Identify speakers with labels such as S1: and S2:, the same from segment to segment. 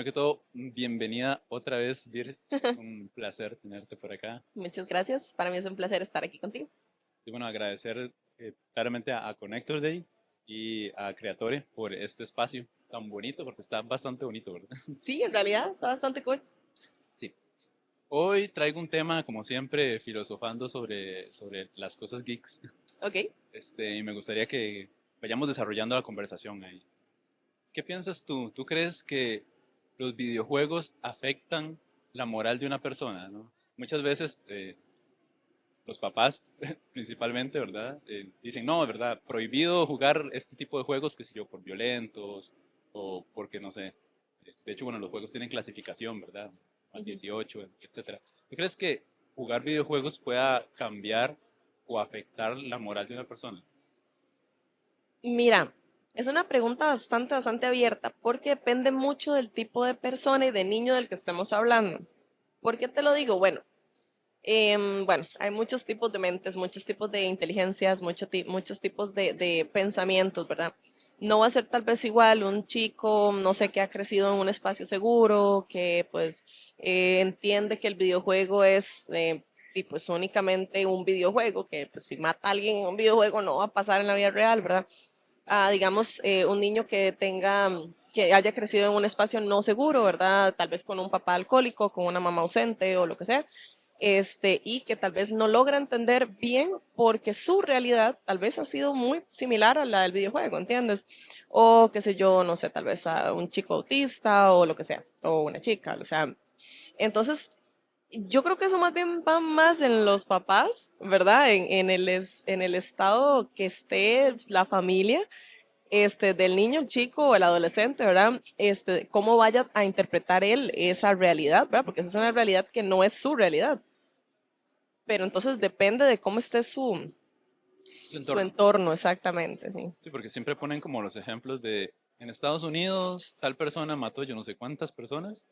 S1: Primero que todo, bienvenida otra vez, Vir. Un placer tenerte por acá.
S2: Muchas gracias. Para mí es un placer estar aquí contigo.
S1: Y bueno, agradecer claramente a Connector Day y a Creatore por este espacio tan bonito, porque está bastante bonito, ¿verdad?
S2: Sí, en realidad está bastante cool.
S1: Sí. Hoy traigo un tema, como siempre, filosofando sobre las cosas geeks.
S2: Ok.
S1: Y me gustaría que vayamos desarrollando la conversación ahí. ¿Qué piensas tú? ¿Tú crees que los videojuegos afectan la moral de una persona, ¿no? Muchas veces los papás, principalmente, ¿verdad? Dicen, no, ¿verdad? Prohibido jugar este tipo de juegos, qué sé yo, por violentos o porque, no sé. De hecho, bueno, los juegos tienen clasificación, ¿verdad? Al
S2: Ujú.
S1: 18, etcétera. ¿Tú crees que jugar videojuegos pueda cambiar o afectar la moral de una persona?
S2: Mira, es una pregunta bastante abierta porque depende mucho del tipo de persona y de niño del que estemos hablando. ¿Por qué te lo digo? Bueno, hay muchos tipos de mentes, muchos tipos de inteligencias, muchos tipos de pensamientos, ¿verdad? No va a ser tal vez igual un chico, no sé, que ha crecido en un espacio seguro, que pues entiende que el videojuego es únicamente un videojuego, que pues si mata a alguien en un videojuego no va a pasar en la vida real, ¿verdad? A, digamos, un niño que haya crecido en un espacio no seguro, ¿verdad? Tal vez con un papá alcohólico, con una mamá ausente o lo que sea, y que tal vez no logra entender bien porque su realidad tal vez ha sido muy similar a la del videojuego, ¿entiendes? O qué sé yo, no sé, tal vez a un chico autista o lo que sea, o una chica, o sea. Entonces, yo creo que eso más bien va más en los papás, ¿verdad? En el estado que esté la familia, del niño, el chico o el adolescente, ¿verdad? Cómo vaya a interpretar él esa realidad, ¿verdad? Porque esa es una realidad que no es su realidad. Pero entonces depende de cómo esté
S1: Su
S2: su
S1: entorno.
S2: entorno exactamente, sí.
S1: Sí, porque siempre ponen como los ejemplos de en Estados Unidos tal persona mató yo no sé cuántas personas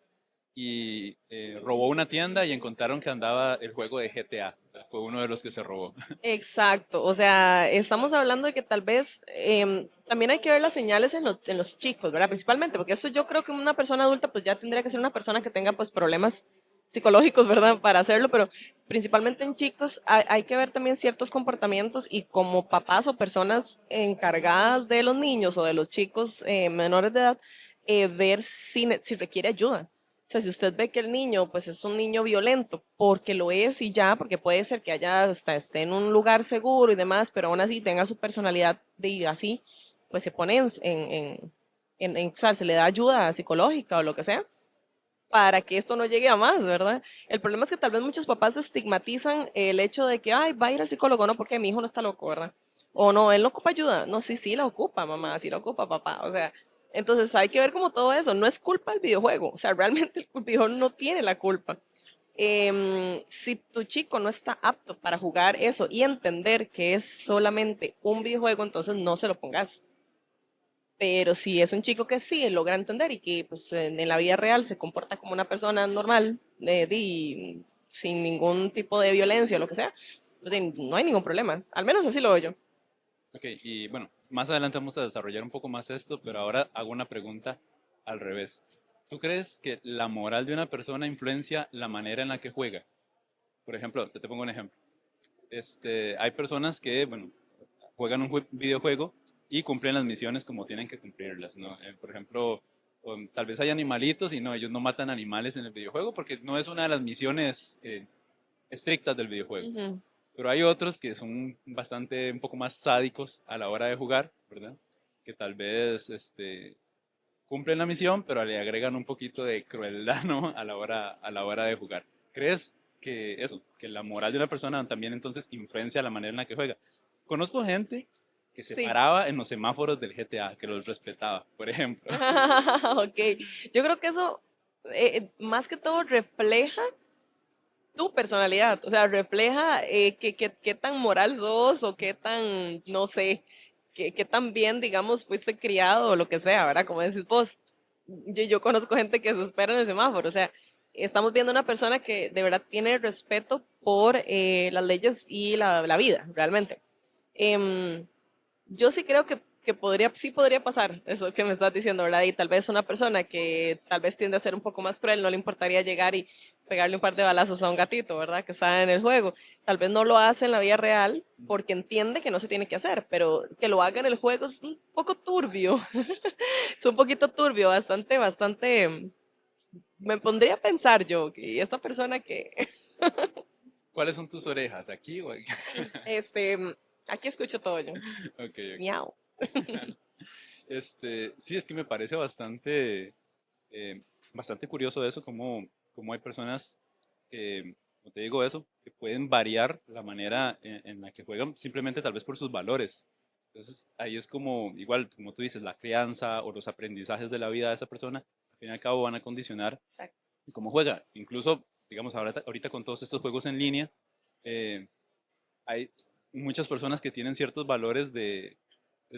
S1: y robó una tienda y encontraron que andaba el juego de GTA. Fue uno de los que se robó.
S2: Exacto, o sea, estamos hablando de que tal vez también hay que ver las señales en los chicos, ¿verdad? Principalmente, porque esto yo creo que una persona adulta pues ya tendría que ser una persona que tenga pues problemas psicológicos, ¿verdad? Para hacerlo, pero principalmente en chicos hay que ver también ciertos comportamientos y como papás o personas encargadas de los niños o de los chicos menores de edad, ver si requiere ayuda. O sea, si usted ve que el niño, pues es un niño violento, porque lo es y ya, porque puede ser que esté en un lugar seguro y demás, pero aún así tenga su personalidad de así, pues se pone o sea, se le da ayuda psicológica o lo que sea, para que esto no llegue a más, ¿verdad? El problema es que tal vez muchos papás estigmatizan el hecho de que, ay, va a ir al psicólogo, no, porque mi hijo no está loco, ¿verdad? O no, él no ocupa ayuda. No, sí, sí la ocupa, mamá, sí la ocupa, papá. O sea, entonces hay que ver como todo eso. No es culpa del videojuego. O sea, realmente el videojuego no tiene la culpa. Si tu chico no está apto para jugar eso y entender que es solamente un videojuego, entonces no se lo pongas. Pero si es un chico que sí logra entender y que pues, en la vida real se comporta como una persona normal, sin ningún tipo de violencia o lo que sea, pues, no hay ningún problema. Al menos así lo veo yo.
S1: Ok, y bueno, más adelante vamos a desarrollar un poco más esto, pero ahora hago una pregunta al revés. ¿Tú crees que la moral de una persona influencia la manera en la que juega? Por ejemplo, te pongo un ejemplo. Hay personas que, bueno, juegan un videojuego y cumplen las misiones como tienen que cumplirlas, ¿no? Por ejemplo, tal vez hay animalitos y no, ellos no matan animales en el videojuego porque no es una de las misiones estrictas del videojuego.
S2: Ujú.
S1: Pero hay otros que son bastante, un poco más sádicos a la hora de jugar, ¿verdad? Que tal vez cumplen la misión, pero le agregan un poquito de crueldad, ¿no? A la hora de jugar. ¿Crees que eso, que la moral de una persona también entonces influencia la manera en la que juega? Conozco gente que se
S2: Sí.
S1: paraba en los semáforos del GTA, que los respetaba, por ejemplo.
S2: Ok. Yo creo que eso más que todo refleja tu personalidad, o sea, refleja qué tan moral sos o qué tan, no sé, qué tan bien, digamos, fuiste criado o lo que sea, ¿verdad? Como decís vos, yo conozco gente que se espera en el semáforo, o sea, estamos viendo una persona que de verdad tiene respeto por las leyes y la vida, realmente. Em, yo sí creo que que sí podría pasar, eso que me estás diciendo, ¿verdad? Y tal vez una persona que tal vez tiende a ser un poco más cruel, no le importaría llegar y pegarle un par de balazos a un gatito, ¿verdad? Que está en el juego. Tal vez no lo hace en la vida real porque entiende que no se tiene que hacer, pero que lo haga en el juego es un poco turbio. Es un poquito turbio, bastante. Me pondría a pensar yo, y esta persona que,
S1: ¿Cuáles son tus orejas? ¿Aquí o aquí?
S2: este, aquí escucho todo yo.
S1: Ok, ok.
S2: Miau.
S1: Sí, es que me parece eh, bastante curioso eso, como hay personas, como te digo eso, que pueden variar la manera en la que juegan simplemente tal vez por sus valores. Entonces ahí es como, igual, como tú dices, la crianza o los aprendizajes de la vida de esa persona, al fin y al cabo van a condicionar
S2: Exacto.
S1: cómo juega. Incluso, digamos, ahorita con todos estos juegos en línea, eh, hay muchas personas que tienen ciertos valores de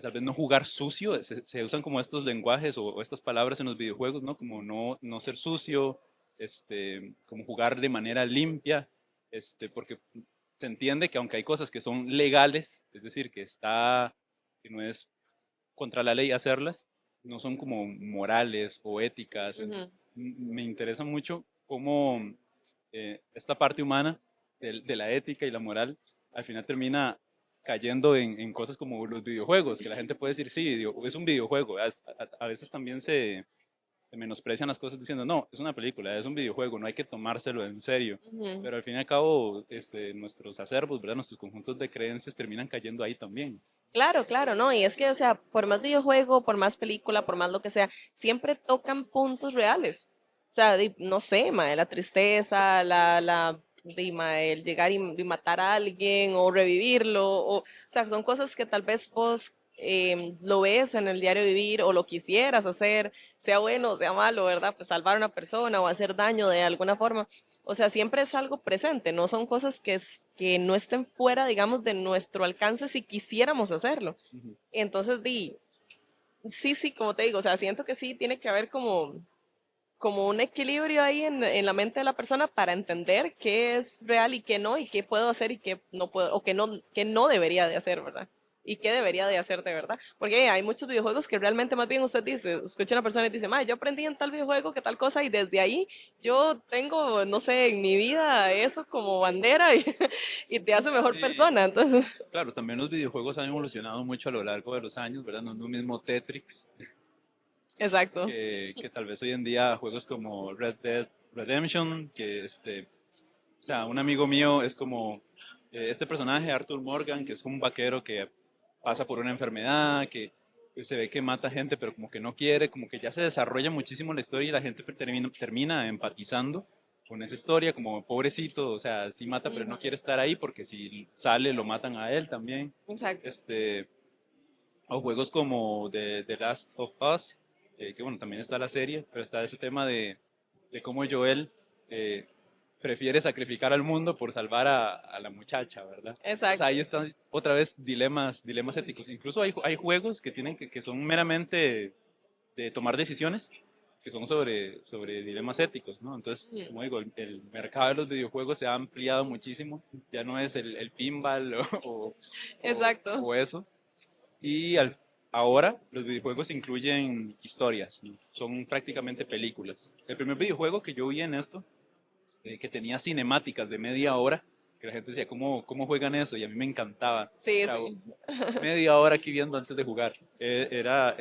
S1: tal vez no jugar sucio, se usan como estos lenguajes o estas palabras en los videojuegos, ¿no? Como no ser sucio, como jugar de manera limpia, porque se entiende que aunque hay cosas que son legales, es decir, que no es contra la ley hacerlas, no son como morales o éticas.
S2: Ujú,
S1: Entonces, me interesa mucho cómo esta parte humana de la ética y la moral al final termina cayendo en cosas como los videojuegos, que la gente puede decir, sí, es un videojuego. A veces también se menosprecian las cosas diciendo, no, es una película, es un videojuego, no hay que tomárselo en serio.
S2: ujú.
S1: Pero al fin y al cabo, nuestros acervos, ¿verdad? Nuestros conjuntos de creencias terminan cayendo ahí también.
S2: Claro, claro, ¿no? Y es que, o sea, por más videojuego, por más película, por más lo que sea, siempre tocan puntos reales. O sea, no sé, mae, la tristeza, el llegar y matar a alguien o revivirlo, o sea, son cosas que tal vez vos lo ves en el diario vivir o lo quisieras hacer, sea bueno o sea malo, ¿verdad? Pues salvar a una persona o hacer daño de alguna forma. O sea, siempre es algo presente, no son cosas que no estén fuera, digamos, de nuestro alcance si quisiéramos hacerlo.
S1: Ujú.
S2: Entonces, sí, como te digo, o sea, siento que sí tiene que haber como un equilibrio ahí en la mente de la persona para entender qué es real y qué no, y qué puedo hacer y qué no puedo, o qué no debería de hacer, ¿verdad? Y qué debería de hacer de verdad. Porque hay muchos videojuegos que realmente más bien usted dice, escucha a una persona y dice, ma, yo aprendí en tal videojuego que tal cosa y desde ahí yo tengo, no sé, en mi vida eso como bandera y, y te hace mejor
S1: Sí,
S2: persona. Entonces,
S1: claro, también los videojuegos han evolucionado mucho a lo largo de los años, ¿verdad? No es lo mismo Tetris,
S2: exacto.
S1: que tal vez hoy en día juegos como Red Dead Redemption, o sea, un amigo mío es como este personaje, Arthur Morgan, que es como un vaquero que pasa por una enfermedad, que se ve que mata gente, pero como que no quiere, como que ya se desarrolla muchísimo la historia y la gente termina empatizando con esa historia, como pobrecito, o sea, sí mata, pero no quiere
S2: Ujú,
S1: estar ahí porque si sale lo matan a él también.
S2: exacto.
S1: Este, o juegos como The Last of Us, que bueno, también está la serie, pero está ese tema de cómo Joel eh, prefiere sacrificar al mundo por salvar a la muchacha, ¿verdad? Entonces ahí
S2: Exacto.
S1: están otra vez dilemas éticos. Incluso hay juegos que son meramente de tomar decisiones, que son sobre dilemas éticos, ¿no? Entonces,
S2: Ujú,
S1: como digo, el mercado de los videojuegos se ha ampliado muchísimo, ya no es el pinball
S2: exacto.
S1: o eso, y ahora los videojuegos incluyen historias, ¿no? Son prácticamente películas. El primer videojuego que yo vi en esto, que tenía cinemáticas de media hora, que la gente decía, ¿cómo juegan eso? Y a mí me encantaba.
S2: Sí,
S1: Era
S2: sí.
S1: media hora aquí viendo antes de jugar. Era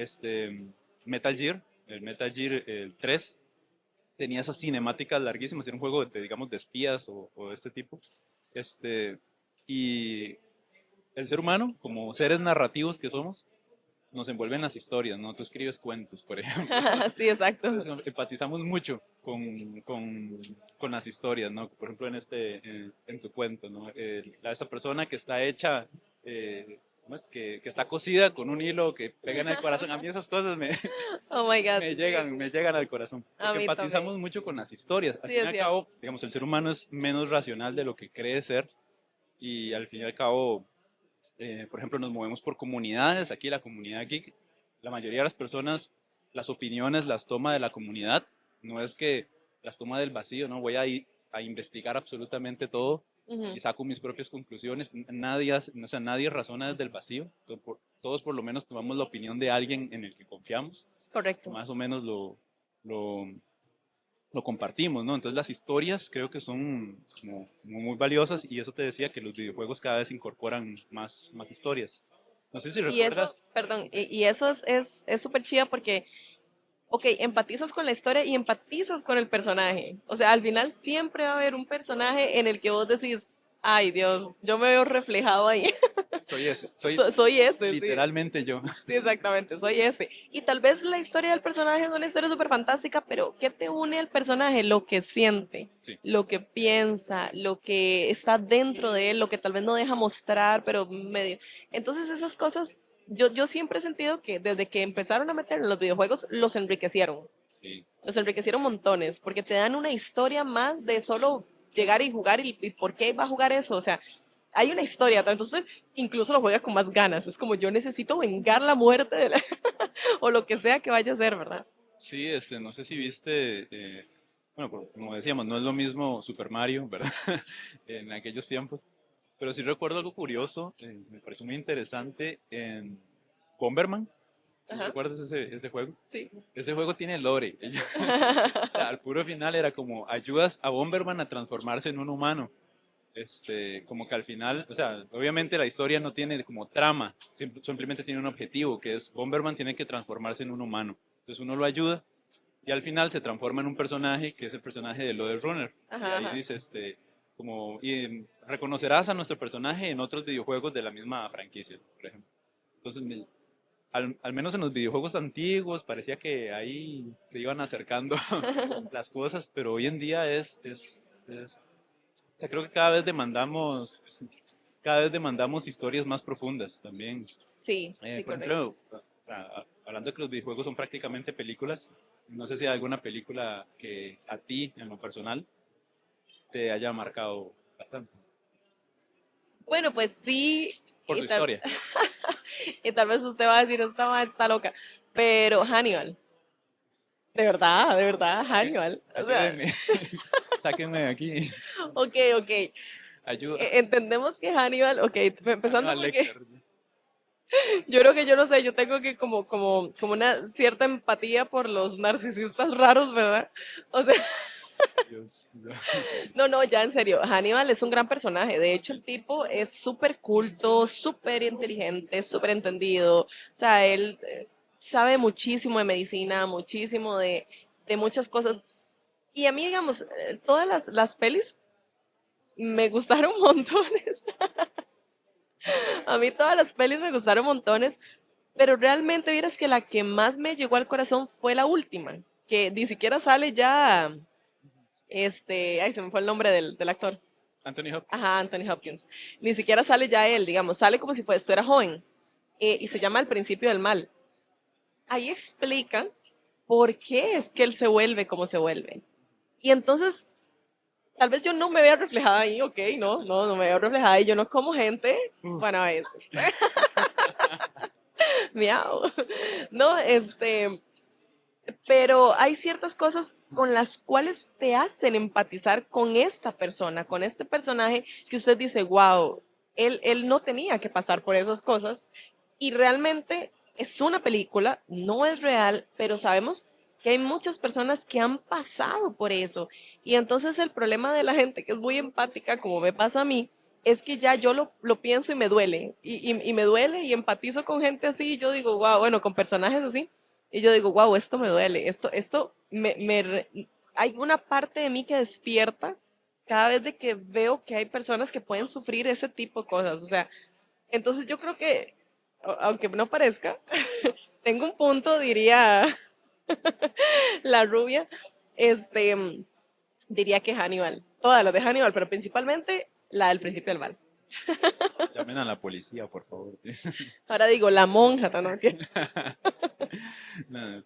S1: Metal Gear, el Metal Gear el 3. Tenía esas cinemáticas larguísimas, era un juego digamos, de espías o de este tipo. Y el ser humano, como seres narrativos que somos, nos envuelven las historias, ¿no? Tú escribes cuentos, por ejemplo.
S2: Sí, exacto.
S1: Entonces, empatizamos mucho con las historias, ¿no? Por ejemplo, en tu cuento, ¿no? Esa persona que está hecha, ¿cómo es? Que está cosida con un hilo que pega en el corazón. A mí esas cosas
S2: Oh my God,
S1: me
S2: sí,
S1: llegan, me
S2: sí.
S1: llegan al corazón,
S2: A
S1: porque
S2: mí también.
S1: empatizamos mucho con las historias. Al
S2: Sí,
S1: fin y
S2: es
S1: al
S2: cierto.
S1: cabo, digamos, el ser humano es menos racional de lo que cree ser y al fin y al cabo por ejemplo, nos movemos por comunidades. Aquí la comunidad geek, la mayoría de las personas, las opiniones las toma de la comunidad. No es que las toma del vacío, ¿no? Voy a ir a investigar absolutamente todo y
S2: Ujú,
S1: saco mis propias conclusiones. Nadie, o sea, nadie razona desde el vacío. todos por lo menos tomamos la opinión de alguien en el que confiamos,
S2: Correcto.
S1: más o menos lo, lo compartimos, ¿no? Entonces las historias creo que son como muy valiosas y eso te decía que los videojuegos cada vez incorporan más historias. No sé si
S2: Y eso,
S1: recuerdas,
S2: perdón, y eso es súper chido porque ok, empatizas con la historia y empatizas con el personaje. O sea, al final siempre va a haber un personaje en el que vos decís, ay Dios, yo me veo reflejado ahí.
S1: soy ese, soy
S2: Soy ese, sí.
S1: literalmente yo.
S2: Sí, exactamente, soy ese. Y tal vez la historia del personaje es una historia súper fantástica, pero ¿qué te une al personaje? Lo que siente,
S1: Sí,
S2: lo que piensa, lo que está dentro de él, lo que tal vez no deja mostrar, pero medio. Entonces esas cosas, yo siempre he sentido que desde que empezaron a meter en los videojuegos, los enriquecieron.
S1: sí.
S2: Los enriquecieron montones, porque te dan una historia más de solo llegar y jugar y por qué va a jugar eso. O sea, hay una historia, entonces incluso lo juegas con más ganas. Es como yo necesito vengar la muerte de o lo que sea que vaya a ser, ¿verdad?
S1: Sí, no sé si viste, bueno, como decíamos, no es lo mismo Super Mario, ¿verdad? En aquellos tiempos, pero sí recuerdo algo curioso, me pareció muy interesante en Bomberman. ¿Sí
S2: Ajá,
S1: recuerdas ese juego?
S2: sí.
S1: Ese juego tiene lore. O sea, al puro final era como ayudas a Bomberman a transformarse en un humano. Como que al final, o sea, obviamente la historia no tiene como trama, simplemente tiene un objetivo, que es Bomberman tiene que transformarse en un humano. Entonces uno lo ayuda y al final se transforma en un personaje que es el personaje de Loader Runner. Y
S2: Ajá,
S1: ahí
S2: ajá.
S1: dice, reconocerás a nuestro personaje en otros videojuegos de la misma franquicia, por ejemplo. Entonces, al menos en los videojuegos antiguos parecía que ahí se iban acercando las cosas, pero hoy en día o sea, creo que cada vez demandamos historias más profundas también.
S2: Sí, sí,
S1: Por
S2: correcto.
S1: ejemplo, hablando de que los videojuegos son prácticamente películas, no sé si hay alguna película que a ti, en lo personal, te haya marcado bastante,
S2: Bueno, pues sí,
S1: por su historia.
S2: y tal vez usted va a decir, esta madre está loca, pero Hannibal, de verdad,
S1: Ayú-
S2: Hannibal. O sea,
S1: Ayúdenme, sáquenme de aquí,
S2: ok, ok.
S1: ayuda,
S2: Entendemos que Hannibal, ok, empezando
S1: Hannibal
S2: porque
S1: Lecter.
S2: yo creo que yo no sé, yo tengo que como una cierta empatía por los narcisistas raros, ¿verdad? O sea,
S1: Dios.
S2: no, no, ya en serio, Hannibal es un gran personaje. De hecho, el tipo es súper culto, súper inteligente, súper entendido. O sea, él sabe muchísimo de medicina, muchísimo de muchas cosas. Y a mí, digamos, todas las pelis me gustaron montones. A mí todas las pelis me gustaron montones, pero realmente vieras que la que más me llegó al corazón fue la última, que ni siquiera sale ya, ay, se me fue el nombre del actor.
S1: Anthony Hopkins.
S2: Ajá, Anthony Hopkins. Ni siquiera sale ya él, digamos, sale como si estuviera joven y se llama El principio del mal. Ahí explican por qué es que él se vuelve como se vuelve. Y entonces, tal vez yo no me vea reflejada ahí, ok, no me veo reflejada ahí, yo no como gente,
S1: Uf,
S2: bueno, a veces, miau. No, pero hay ciertas cosas con las cuales te hacen empatizar con esta persona, con este personaje que usted dice, wow, él no tenía que pasar por esas cosas y realmente es una película, no es real, pero sabemos que hay muchas personas que han pasado por eso y entonces el problema de la gente que es muy empática, como me pasa a mí, es que ya yo lo pienso y me duele, y me duele y empatizo con gente así, y yo digo, wow, bueno, con personajes así, y yo digo, wow, esto me duele, hay una parte de mí que despierta cada vez de que veo que hay personas que pueden sufrir ese tipo de cosas. O sea, entonces yo creo que, aunque no parezca, tengo un punto, diría la rubia, este, diría que Hannibal, todas las de Hannibal, pero principalmente la del principio del mal.
S1: llamen a la policía, por favor.
S2: Ahora digo, la monja, ¿no?
S1: No,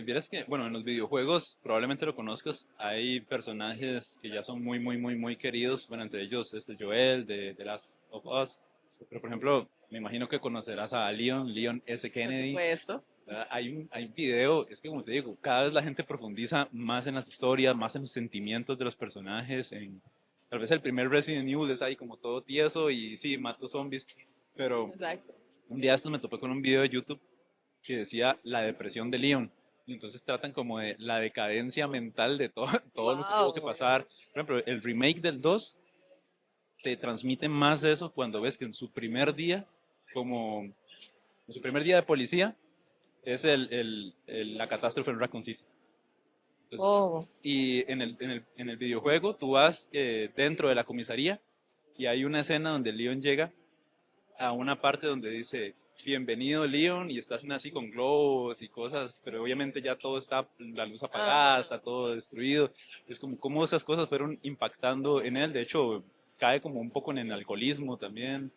S1: vieras que, bueno, en los videojuegos probablemente lo conozcas, hay personajes que ya son muy queridos, bueno, entre ellos Joel de The Last of Us, pero por ejemplo, me imagino que conocerás a Leon S.
S2: Por
S1: Kennedy,
S2: supuesto.
S1: ¿verdad? Hay un video, es que como te digo, cada vez la gente profundiza más en las historias, más en los sentimientos de los personajes, tal vez el primer Resident Evil es ahí como todo tieso y sí, mato zombies, pero
S2: Exacto.
S1: un día estos me topé con un video de YouTube que decía la depresión de Leon. Y entonces tratan como de la decadencia mental de todo, todo lo que tuvo que
S2: Wow.
S1: pasar. Por ejemplo, el remake del 2 te transmite más de eso cuando ves que en su primer día, como en su primer día de policía, es la catástrofe en Raccoon City. Entonces,
S2: Oh.
S1: y en el videojuego tú vas dentro de la comisaría y hay una escena donde Leon llega a una parte donde dice bienvenido Leon y estás así con globos y cosas, pero obviamente ya todo está, la luz apagada,
S2: Ajá.
S1: está todo destruido. Es como cómo esas cosas fueron impactando en él. De hecho, cae como un poco en el alcoholismo también.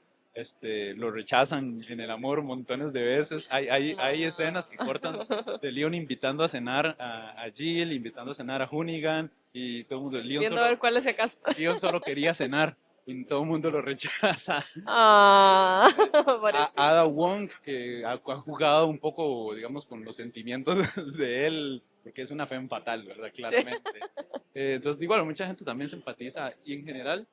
S1: Lo rechazan en el amor montones de veces. Hay escenas que cortan
S2: Ah.
S1: de Leon invitando a cenar a Jill, invitando a cenar a Hoonigan y todo el mundo.
S2: Viendo a ver cuál es si acaso.
S1: Leon solo quería cenar y todo el mundo lo rechaza.
S2: Ah,
S1: Ada
S2: pobrecito.
S1: Wong, que ha jugado un poco, digamos, con los sentimientos de él, porque es una femme fatal, ¿verdad? Claramente. Entonces, igual, mucha gente también se empatiza y en general,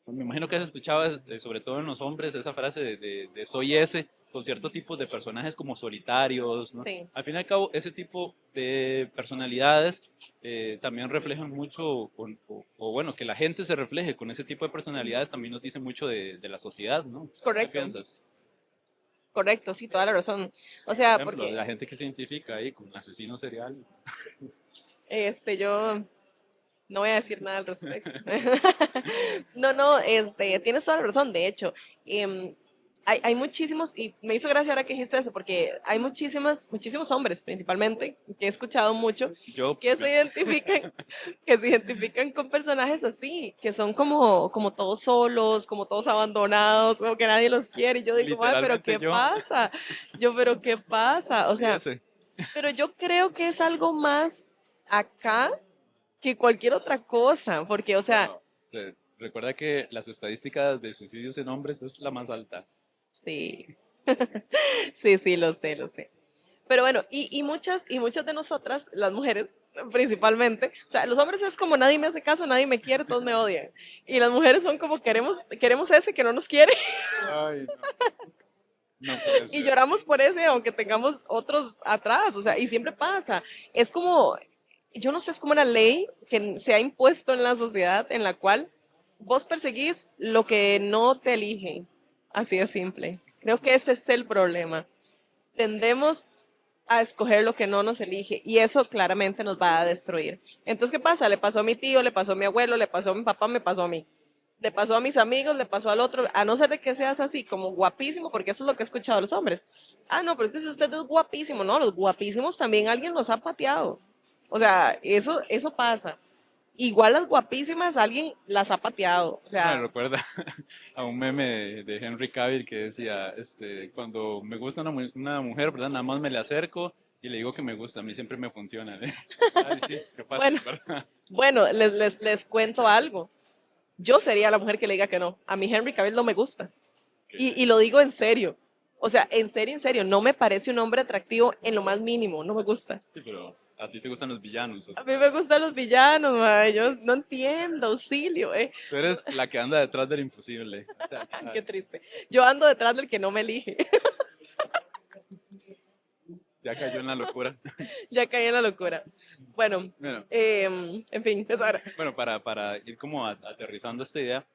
S1: pues, me imagino que has escuchado, sobre todo en los hombres, esa frase de soy ese, con ciertos tipos de personajes como solitarios, ¿no?
S2: Sí,
S1: Al fin y al cabo, ese tipo de personalidades también reflejan mucho, o bueno, que la gente se refleje con ese tipo de personalidades también nos dice mucho de la sociedad, ¿no? ¿Qué
S2: correcto,
S1: piensas?
S2: correcto, sí, toda la razón. O
S1: Por
S2: sea,
S1: ejemplo,
S2: porque
S1: la gente que se identifica ahí con asesino serial.
S2: yo no voy a decir nada al respecto. No, no, tienes toda la razón. De hecho, em, hay muchísimos, y me hizo gracia ahora que dijiste eso, porque hay muchísimos hombres principalmente, que he escuchado mucho,
S1: Yo,
S2: que se identifican, que se identifican con personajes así, que son como todos solos, como todos abandonados, como que nadie los quiere. Y yo digo, ay, pero
S1: literalmente
S2: ¿qué
S1: yo,
S2: pasa? Yo, pero ¿qué pasa? O
S1: soy
S2: sea,
S1: ese.
S2: pero yo creo que es algo más acá que cualquier otra cosa, porque, o sea,
S1: Bueno, recuerda que las estadísticas de suicidios en hombres es la más alta.
S2: sí, sí, sí, lo sé, lo sé. Pero bueno, y muchas de nosotras, las mujeres principalmente, o sea, los hombres es como nadie me hace caso, nadie me quiere, todos me odian. Y las mujeres son como queremos ese que no nos quiere
S1: Ay, no, no puede
S2: y
S1: ser.
S2: lloramos por ese aunque tengamos otros atrás, o sea, y siempre pasa. Es como, yo no sé, es como una ley que se ha impuesto en la sociedad en la cual vos perseguís lo que no te elige. Así de simple. Creo que ese es el problema. Tendemos a escoger lo que no nos elige y eso claramente nos va a destruir. Entonces, ¿qué pasa? Le pasó a mi tío, le pasó a mi abuelo, le pasó a mi papá, me pasó a mí. Le pasó a mis amigos, le pasó al otro, a no ser de que seas así como guapísimo, porque eso es lo que he escuchado de los hombres. Ah, no, pero es que si usted es guapísimo, no, los guapísimos también alguien los ha pateado. O sea, eso pasa. Igual las guapísimas alguien las ha pateado. O
S1: Eso me
S2: sea,
S1: recuerda a un meme de Henry Cavill que decía, cuando me gusta una mujer, ¿verdad? Nada más me le acerco y le digo que me gusta, a mí siempre me funciona, ¿eh? Ay, sí, qué fácil,
S2: bueno,
S1: ¿verdad?
S2: bueno, les cuento algo. Yo sería la mujer que le diga que no. A mí Henry Cavill no me gusta. Y
S1: Que,
S2: lo digo en serio. O sea, en serio, no me parece un hombre atractivo en lo más mínimo, no me gusta.
S1: sí, pero a ti te gustan los villanos, o
S2: A
S1: sea,
S2: mí me gustan los villanos, mae, yo no entiendo, auxilio,
S1: tú eres la que anda detrás del imposible. O sea,
S2: Qué triste. Yo ando detrás del que no me elige.
S1: ya cayó en la locura.
S2: Ya caí en la locura. Bueno,
S1: Bueno,
S2: en fin, esa era.
S1: bueno, para ir como aterrizando esta idea,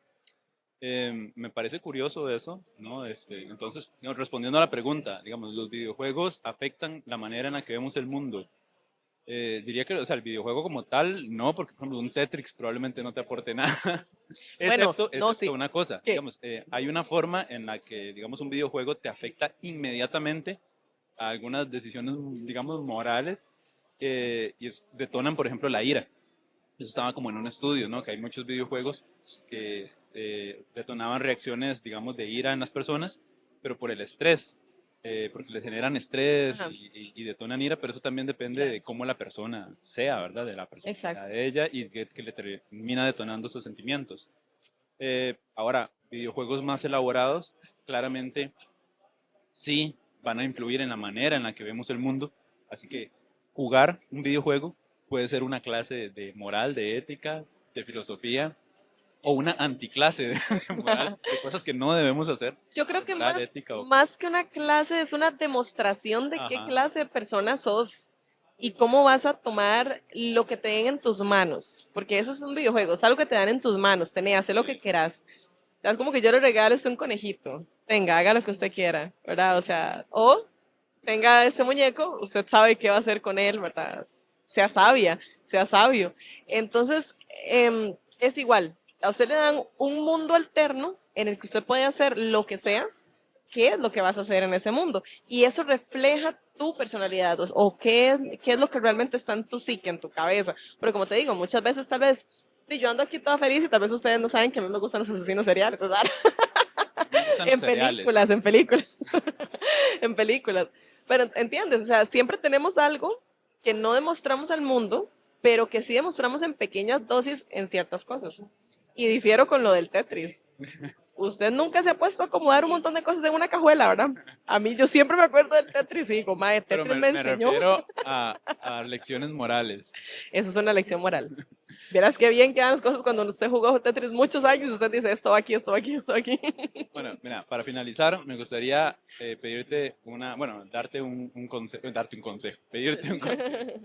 S1: me parece curioso eso, ¿no? Entonces, no, respondiendo a la pregunta, digamos, los videojuegos afectan la manera en la que vemos el mundo. Diría que, o sea, el videojuego como tal, no, porque, por ejemplo, un Tetris probablemente no te aporte nada,
S2: Bueno, no,
S1: excepto
S2: sí.
S1: una cosa,
S2: ¿Qué?
S1: digamos, hay una forma en la que, digamos, un videojuego te afecta inmediatamente a algunas decisiones, digamos, morales, y detonan, por ejemplo, la ira. Eso estaba como en un estudio, ¿no? Que hay muchos videojuegos que detonaban reacciones, digamos, de ira en las personas, pero por el estrés, porque les generan estrés
S2: Ajá,
S1: y detonan ira, pero eso también depende
S2: claro,
S1: de cómo la persona sea, ¿verdad? De la personalidad
S2: exacto.
S1: de ella y que le termina detonando esos sentimientos. Ahora, videojuegos más elaborados, claramente sí van a influir en la manera en la que vemos el mundo, así que jugar un videojuego puede ser una clase de moral, de ética, de filosofía, o una anticlase de moral, de cosas que no debemos hacer,
S2: Yo creo que
S1: moral, ética o...
S2: más que una clase es una demostración de qué
S1: Ajá,
S2: clase de persona sos y cómo vas a tomar lo que te den en tus manos, porque eso es un videojuego, es algo que te dan en tus manos, tenés, haz lo que quieras. Es como que yo le regalo a usted un conejito, tenga, haga lo que usted quiera, ¿verdad? O sea, o tenga ese muñeco, usted sabe qué va a hacer con él, ¿verdad? Sea sabia, sea sabio. Entonces, es igual, a usted le dan un mundo alterno en el que usted puede hacer lo que sea, qué es lo que vas a hacer en ese mundo. Y eso refleja tu personalidad o qué es lo que realmente está en tu psique, en tu cabeza. Pero como te digo, muchas veces tal vez yo ando aquí toda feliz y tal vez ustedes no saben que a mí me gustan los asesinos seriales, o sea,
S1: me gustan los
S2: en
S1: cereales.
S2: películas, en películas, en películas. Pero entiendes, o sea, siempre tenemos algo que no demostramos al mundo, pero que sí demostramos en pequeñas dosis en ciertas cosas. Y difiero con lo del Tetris. Usted nunca se ha puesto a acomodar un montón de cosas en una cajuela, ¿verdad? A mí yo siempre me acuerdo del Tetris y digo, mae,
S1: Pero
S2: Tetris me
S1: me
S2: enseñó.
S1: refiero a lecciones morales.
S2: Eso es una lección moral. Verás qué bien quedan las cosas cuando usted jugó Tetris muchos años y usted dice, esto va aquí, esto va aquí, esto va aquí.
S1: Bueno, mira, para finalizar, me gustaría pedirte darte un consejo, pedirte un consejo.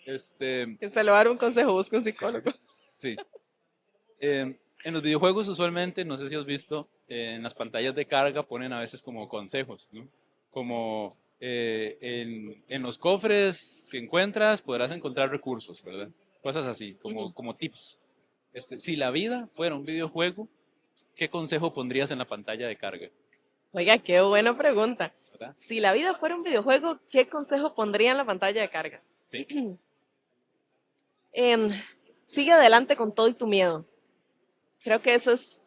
S1: Este,
S2: Que usted le va a dar un consejo, busque un psicólogo.
S1: sí. En los videojuegos usualmente, no sé si has visto, en las pantallas de carga ponen a veces como consejos, ¿no? Como en los cofres que encuentras podrás encontrar recursos, ¿verdad? Cosas así,
S2: Ujú.
S1: como tips. Si la vida fuera un videojuego, ¿qué consejo pondrías en la pantalla de carga?
S2: Oiga, qué buena pregunta.
S1: ¿Verdad?
S2: Si la vida fuera un videojuego, ¿qué consejo pondría en la pantalla de carga?
S1: Sí.
S2: Em, Sigue adelante con todo y tu miedo. Creo que eso es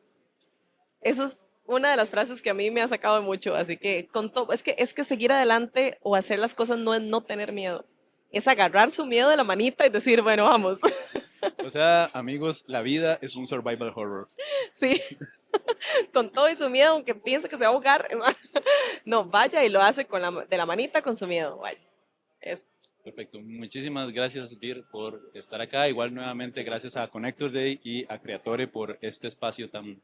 S2: una de las frases que a mí me ha sacado mucho. Así que con todo, es que seguir adelante o hacer las cosas no es no tener miedo. Es agarrar su miedo de la manita y decir, bueno, vamos.
S1: O sea, amigos, la vida es un survival horror.
S2: Sí, con todo y su miedo, aunque piense que se va a ahogar. No, vaya y lo hace de la manita con su miedo. Vaya. Eso.
S1: Perfecto. Muchísimas gracias, Vir, por estar acá. Igual nuevamente gracias a Connector Day y a Creatore por este espacio tan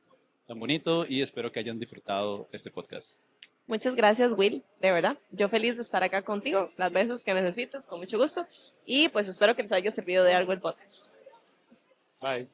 S1: bonito y espero que hayan disfrutado este podcast.
S2: Muchas gracias, Will, de verdad. Yo feliz de estar acá contigo las veces que necesites, con mucho gusto. Y pues espero que les haya servido de algo el podcast.
S1: Bye.